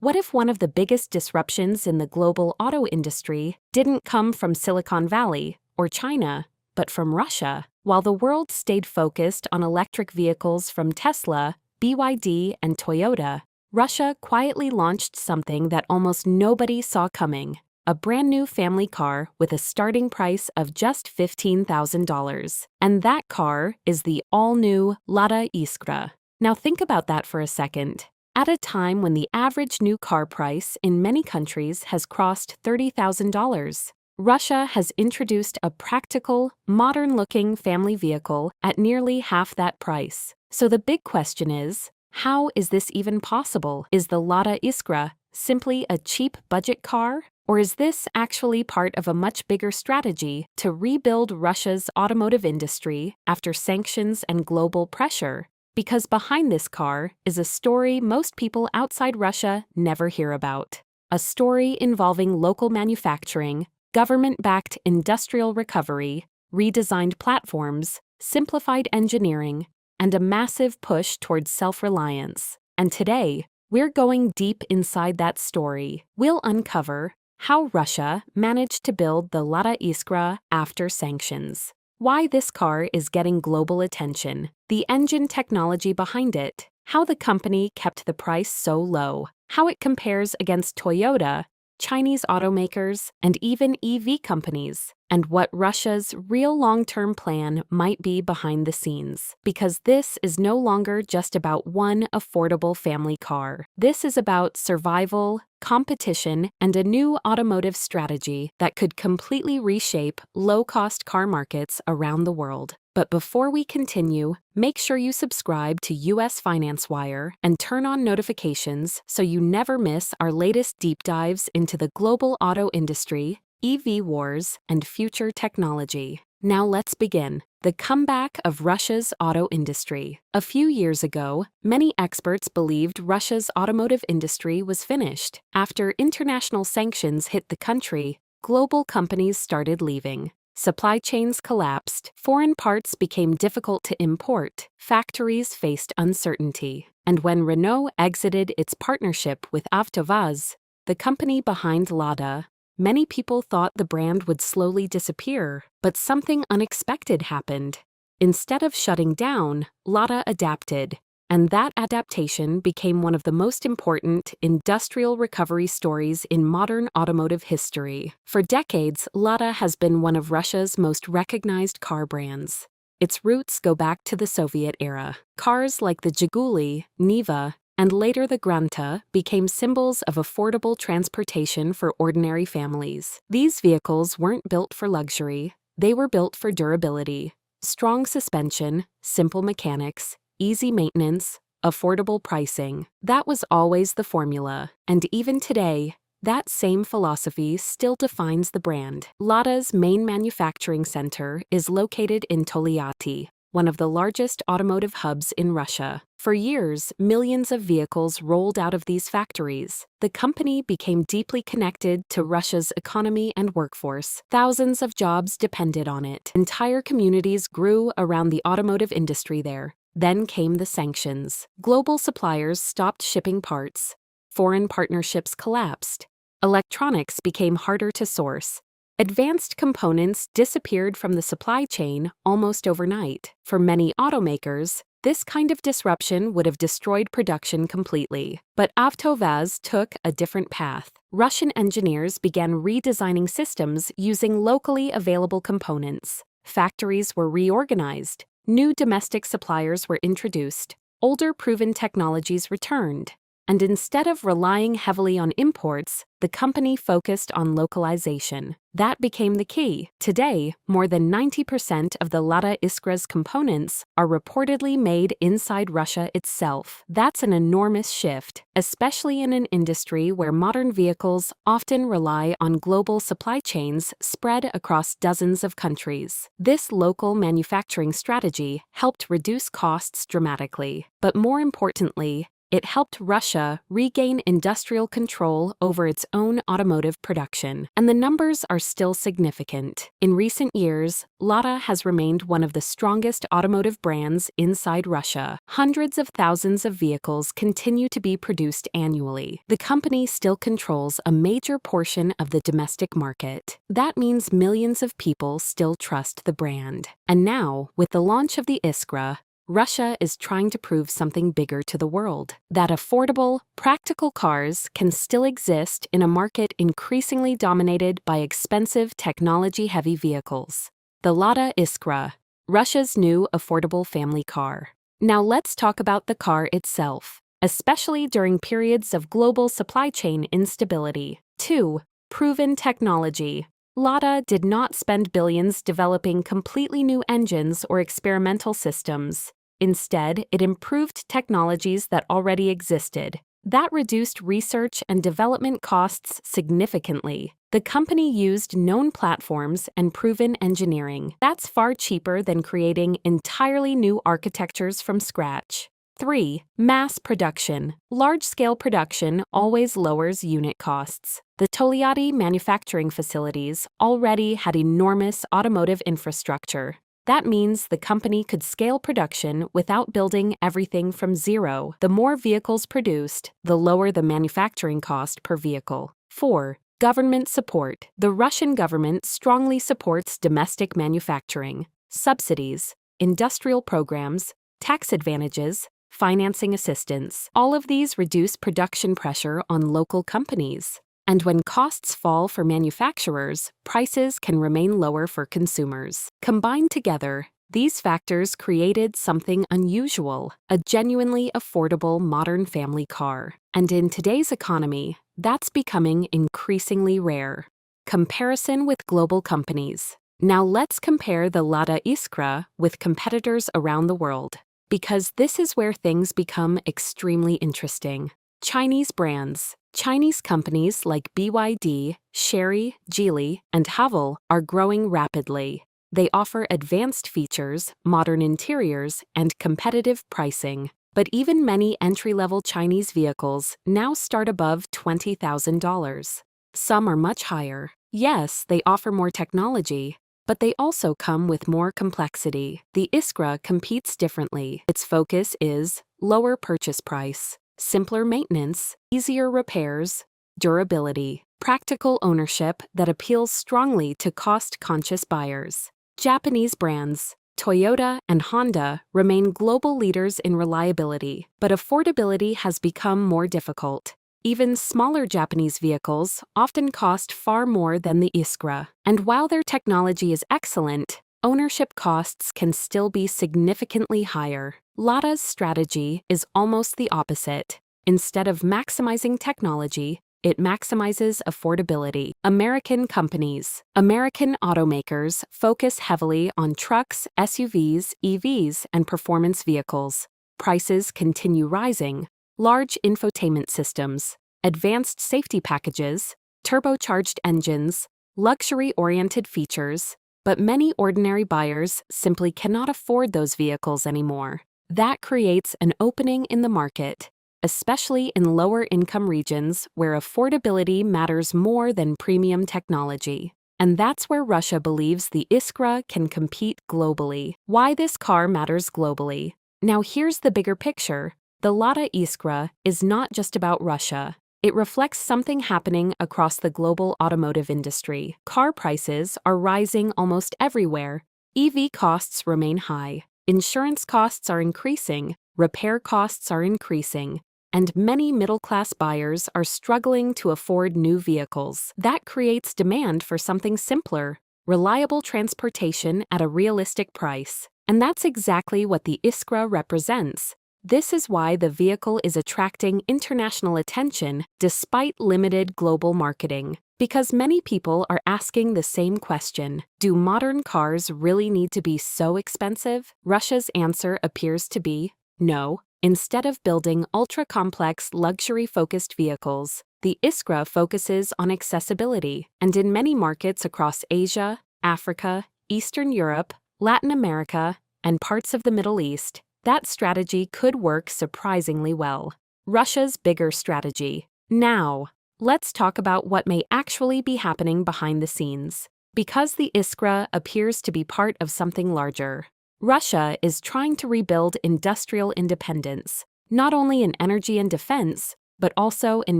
What if one of the biggest disruptions in the global auto industry didn't come from Silicon Valley or China, but from Russia? While the world stayed focused on electric vehicles from Tesla, BYD, and Toyota, Russia quietly launched something that almost nobody saw coming: a brand new family car with a starting price of just $15,000. And that car is the all-new Lada Iskra. Now think about that for a second. At a time when the average new car price in many countries has crossed $30,000, Russia has introduced a practical, modern-looking family vehicle at nearly half that price. So the big question is, how is this even possible? Is the Lada Iskra simply a cheap budget car? Or is this actually part of a much bigger strategy to rebuild Russia's automotive industry after sanctions and global pressure? Because behind this car is a story most people outside Russia never hear about. A story involving local manufacturing, government-backed industrial recovery, redesigned platforms, simplified engineering, and a massive push towards self-reliance. And today, we're going deep inside that story. We'll uncover how Russia managed to build the Lada Iskra after sanctions, why this car is getting global attention, the engine technology behind it, how the company kept the price so low, how it compares against Toyota, Chinese automakers, and even EV companies, and what Russia's real long-term plan might be behind the scenes. Because this is no longer just about one affordable family car. This is about survival, competition, and a new automotive strategy that could completely reshape low-cost car markets around the world. But before we continue, make sure you subscribe to US Finance Wire and turn on notifications so you never miss our latest deep dives into the global auto industry, EV wars, and future technology. Now let's begin. The comeback of Russia's auto industry. A few years ago, many experts believed Russia's automotive industry was finished. After international sanctions hit the country, global companies started leaving. Supply chains collapsed, foreign parts became difficult to import, factories faced uncertainty. And when Renault exited its partnership with AvtoVAZ, the company behind Lada, many people thought the brand would slowly disappear, but something unexpected happened. Instead of shutting down, Lada adapted, and that adaptation became one of the most important industrial recovery stories in modern automotive history. For decades, Lada has been one of Russia's most recognized car brands. Its roots go back to the Soviet era. Cars like the Zhiguli, Niva, and later the Granta became symbols of affordable transportation for ordinary families. These vehicles weren't built for luxury, they were built for durability. Strong suspension, simple mechanics, easy maintenance, affordable pricing. That was always the formula. And even today, that same philosophy still defines the brand. Lada's main manufacturing center is located in Tolyatti, one of the largest automotive hubs in Russia. For years, millions of vehicles rolled out of these factories. The company became deeply connected to Russia's economy and workforce. Thousands of jobs depended on it. Entire communities grew around the automotive industry there. Then came the sanctions. Global suppliers stopped shipping parts. Foreign partnerships collapsed. Electronics became harder to source. Advanced components disappeared from the supply chain almost overnight. For many automakers, this kind of disruption would have destroyed production completely. But AvtoVAZ took a different path. Russian engineers began redesigning systems using locally available components. Factories were reorganized. New domestic suppliers were introduced. Older proven technologies returned. And instead of relying heavily on imports, the company focused on localization. That became the key. Today, more than 90% of the Lada Iskra's components are reportedly made inside Russia itself. That's an enormous shift, especially in an industry where modern vehicles often rely on global supply chains spread across dozens of countries. This local manufacturing strategy helped reduce costs dramatically. But more importantly, It helped Russia regain industrial control over its own automotive production, and the numbers are still significant. In recent years, Lada has remained one of the strongest automotive brands inside Russia. Hundreds of thousands of vehicles continue to be produced annually. The company still controls a major portion of the domestic market. That means millions of people still trust the brand. And now, with the launch of the Iskra, Russia is trying to prove something bigger to the world, that affordable, practical cars can still exist in a market increasingly dominated by expensive technology-heavy vehicles. The Lada Iskra, Russia's new affordable family car. Now let's talk about the car itself, especially during periods of global supply chain instability. 2. Proven technology. Lada did not spend billions developing completely new engines or experimental systems. Instead, it improved technologies that already existed. That reduced research and development costs significantly. The company used known platforms and proven engineering. That's far cheaper than creating entirely new architectures from scratch. 3. Mass production. Large-scale production always lowers unit costs. The Togliatti manufacturing facilities already had enormous automotive infrastructure. That means the company could scale production without building everything from zero. The more vehicles produced, the lower the manufacturing cost per vehicle. 4. Government support. The Russian government strongly supports domestic manufacturing. Subsidies, industrial programs, tax advantages, financing assistance. All of these reduce production pressure on local companies. And when costs fall for manufacturers, prices can remain lower for consumers. Combined together, these factors created something unusual, a genuinely affordable modern family car. And in today's economy, that's becoming increasingly rare. Comparison with global companies. Now let's compare the Lada Iskra with competitors around the world, because this is where things become extremely interesting. Chinese brands. Chinese companies like BYD, Chery, Geely, and Haval are growing rapidly. They offer advanced features, modern interiors, and competitive pricing. But even many entry-level Chinese vehicles now start above $20,000. Some are much higher. Yes, they offer more technology, but they also come with more complexity. The Iskra competes differently. Its focus is lower purchase price, simpler maintenance, easier repairs, durability, practical ownership that appeals strongly to cost-conscious buyers. Japanese brands, Toyota and Honda, remain global leaders in reliability, but affordability has become more difficult. Even smaller Japanese vehicles often cost far more than the Iskra. And while their technology is excellent, ownership costs can still be significantly higher. Lada's strategy is almost the opposite. Instead of maximizing technology, it maximizes affordability. American companies. American automakers focus heavily on trucks, SUVs, EVs, and performance vehicles. Prices continue rising. Large infotainment systems, advanced safety packages, turbocharged engines, luxury-oriented features, but many ordinary buyers simply cannot afford those vehicles anymore. That creates an opening in the market, especially in lower-income regions where affordability matters more than premium technology. And that's where Russia believes the Iskra can compete globally. Why this car matters globally. Now here's the bigger picture. The Lada Iskra is not just about Russia. It reflects something happening across the global automotive industry. Car prices are rising almost everywhere. EV costs remain high. Insurance costs are increasing. Repair costs are increasing. And many middle-class buyers are struggling to afford new vehicles. That creates demand for something simpler, reliable transportation at a realistic price. And that's exactly what the Iskra represents. This is why the vehicle is attracting international attention despite limited global marketing. Because many people are asking the same question: do modern cars really need to be so expensive? Russia's answer appears to be no. Instead of building ultra-complex, luxury-focused vehicles, the Iskra focuses on accessibility. And in many markets across Asia, Africa, Eastern Europe, Latin America, and parts of the Middle East, that strategy could work surprisingly well. Russia's bigger strategy. Now, let's talk about what may actually be happening behind the scenes. Because the Iskra appears to be part of something larger, Russia is trying to rebuild industrial independence, not only in energy and defense, but also in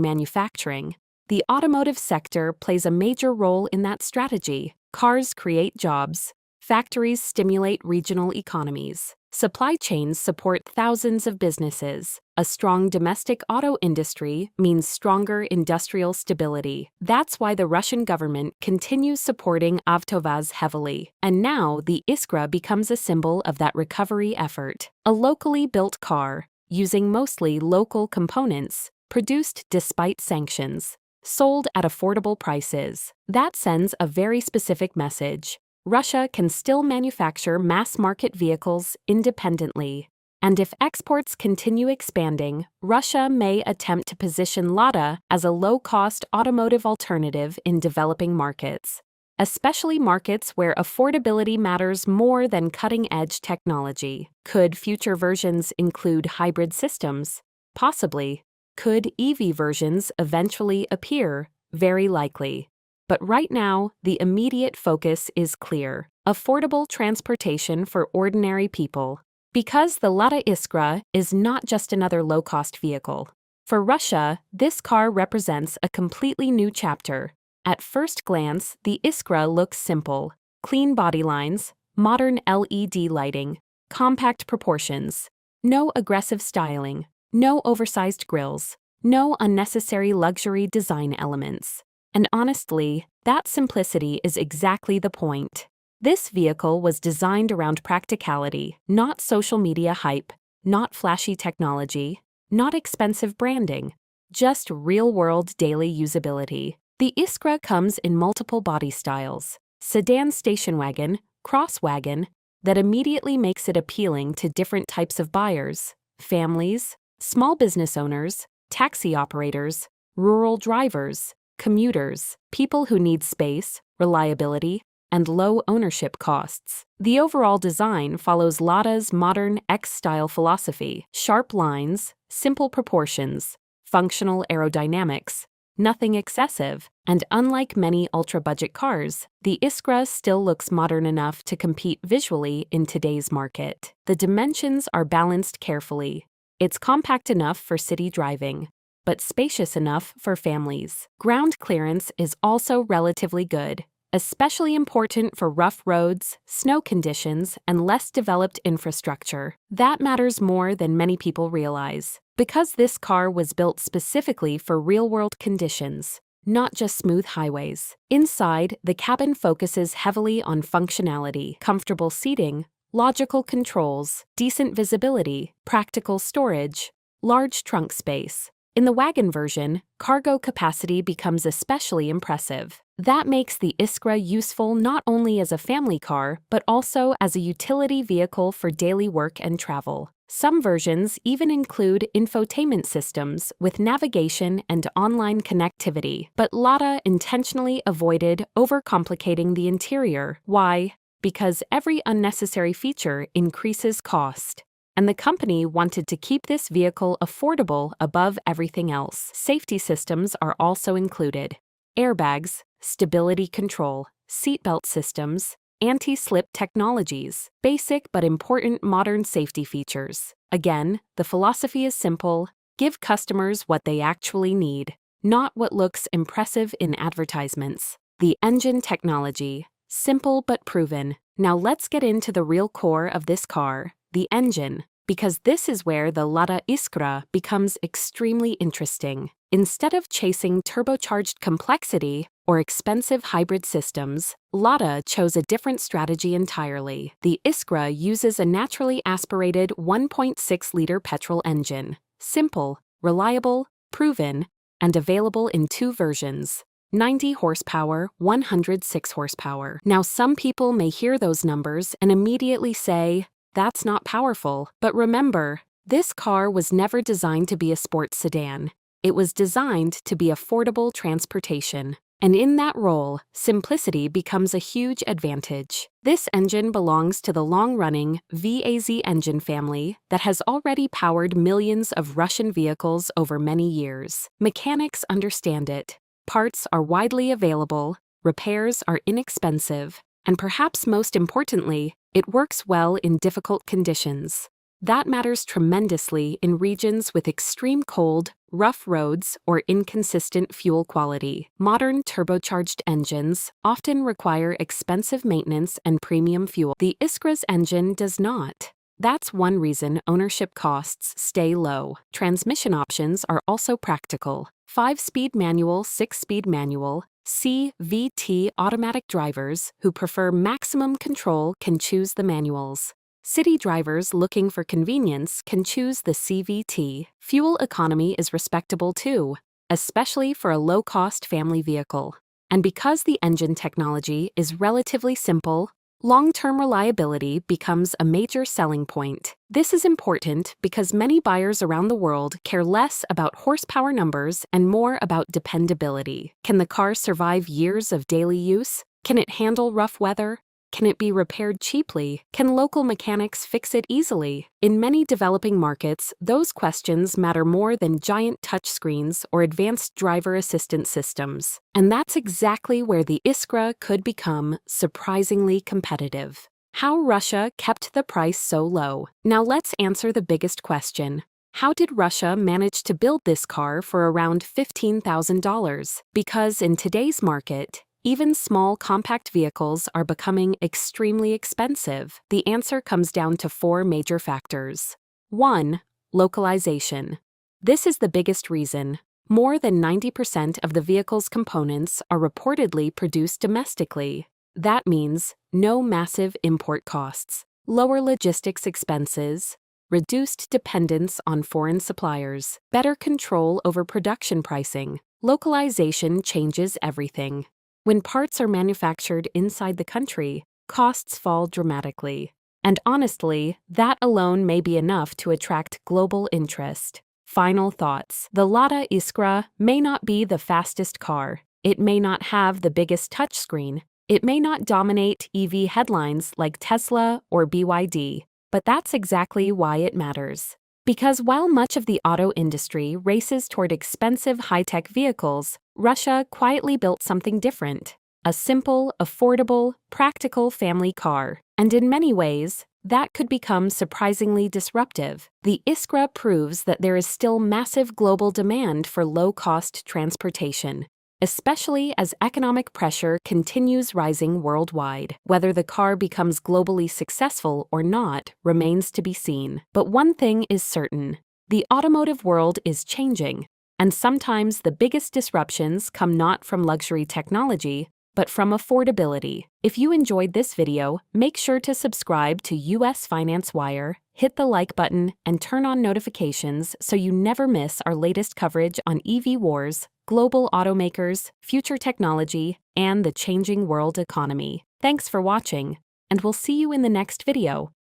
manufacturing. The automotive sector plays a major role in that strategy. Cars create jobs, factories stimulate regional economies, supply chains support thousands of businesses. A strong domestic auto industry means stronger industrial stability. That's why the Russian government continues supporting Avtovaz heavily. And now the Iskra becomes a symbol of that recovery effort. A locally built car, using mostly local components, produced despite sanctions, sold at affordable prices. That sends a very specific message. Russia can still manufacture mass-market vehicles independently. And if exports continue expanding, Russia may attempt to position Lada as a low-cost automotive alternative in developing markets, especially markets where affordability matters more than cutting-edge technology. Could future versions include hybrid systems? Possibly. Could EV versions eventually appear? Very likely. But right now, the immediate focus is clear: affordable transportation for ordinary people. Because the Lada Iskra is not just another low-cost vehicle. For Russia, this car represents a completely new chapter. At first glance, the Iskra looks simple: clean body lines, modern LED lighting, compact proportions, no aggressive styling, no oversized grills, no unnecessary luxury design elements. And honestly, that simplicity is exactly the point. This vehicle was designed around practicality, not social media hype, not flashy technology, not expensive branding, just real-world daily usability. The Iskra comes in multiple body styles: sedan, station wagon, cross wagon, that immediately makes it appealing to different types of buyers: families, small business owners, taxi operators, rural drivers, commuters, people who need space, reliability, and low ownership costs. The overall design follows Lada's modern X-style philosophy: sharp lines, simple proportions, functional aerodynamics, nothing excessive, and unlike many ultra-budget cars, the Iskra still looks modern enough to compete visually in today's market. The dimensions are balanced carefully. It's compact enough for city driving, but spacious enough for families. Ground clearance is also relatively good, especially important for rough roads, snow conditions, and less developed infrastructure. That matters more than many people realize, because this car was built specifically for real-world conditions, not just smooth highways. Inside, the cabin focuses heavily on functionality: comfortable seating, logical controls, decent visibility, practical storage, large trunk space. In the wagon version, cargo capacity becomes especially impressive. That makes the Iskra useful not only as a family car, but also as a utility vehicle for daily work and travel. Some versions even include infotainment systems with navigation and online connectivity, but Lada intentionally avoided overcomplicating the interior. Why? Because every unnecessary feature increases cost. And the company wanted to keep this vehicle affordable above everything else. Safety systems are also included: airbags, stability control, seatbelt systems, anti-slip technologies, basic but important modern safety features. Again, the philosophy is simple: give customers what they actually need, not what looks impressive in advertisements. The engine technology: simple but proven. Now let's get into the real core of this car: the engine, because this is where the Lada Iskra becomes extremely interesting. Instead of chasing turbocharged complexity or expensive hybrid systems, Lada chose a different strategy entirely. The Iskra uses a naturally aspirated 1.6-liter petrol engine: simple, reliable, proven, and available in two versions: 90 horsepower, 106 horsepower. Now, some people may hear those numbers and immediately say, that's not powerful. But remember, this car was never designed to be a sports sedan. It was designed to be affordable transportation. And in that role, simplicity becomes a huge advantage. This engine belongs to the long-running VAZ engine family that has already powered millions of Russian vehicles over many years. Mechanics understand it. Parts are widely available, repairs are inexpensive, and perhaps most importantly, it works well in difficult conditions. That matters tremendously in regions with extreme cold, rough roads, or inconsistent fuel quality. Modern turbocharged engines often require expensive maintenance and premium fuel. The Iskra's engine does not. That's one reason ownership costs stay low. Transmission options are also practical. 5-speed manual, 6-speed manual, CVT automatic drivers who prefer maximum control can choose the manuals. City drivers looking for convenience can choose the CVT. Fuel economy is respectable too, especially for a low-cost family vehicle. And because the engine technology is relatively simple, long-term reliability becomes a major selling point. This is important because many buyers around the world care less about horsepower numbers and more about dependability. Can the car survive years of daily use? Can it handle rough weather? Can it be repaired cheaply? Can local mechanics fix it easily? In many developing markets, those questions matter more than giant touchscreens or advanced driver assistance systems. And that's exactly where the Iskra could become surprisingly competitive. How Russia kept the price so low. Now let's answer the biggest question. How did Russia manage to build this car for around $15,000? Because in today's market, even small compact vehicles are becoming extremely expensive. The answer comes down to 4 major factors. 1. Localization. This is the biggest reason. More than 90% of the vehicle's components are reportedly produced domestically. That means no massive import costs, lower logistics expenses, reduced dependence on foreign suppliers, better control over production pricing. Localization changes everything. When parts are manufactured inside the country, costs fall dramatically. And honestly, that alone may be enough to attract global interest. Final thoughts. The Lada Iskra may not be the fastest car. It may not have the biggest touchscreen. It may not dominate EV headlines like Tesla or BYD. But that's exactly why it matters. Because while much of the auto industry races toward expensive high-tech vehicles, Russia quietly built something different. A simple, affordable, practical family car. And in many ways, that could become surprisingly disruptive. The Iskra proves that there is still massive global demand for low-cost transportation, especially as economic pressure continues rising worldwide. Whether the car becomes globally successful or not remains to be seen. But one thing is certain: the automotive world is changing, and sometimes the biggest disruptions come not from luxury technology, but from affordability. If you enjoyed this video, make sure to subscribe to US Finance Wire, hit the like button, and turn on notifications so you never miss our latest coverage on EV wars, global automakers, future technology, and the changing world economy. Thanks for watching, and we'll see you in the next video.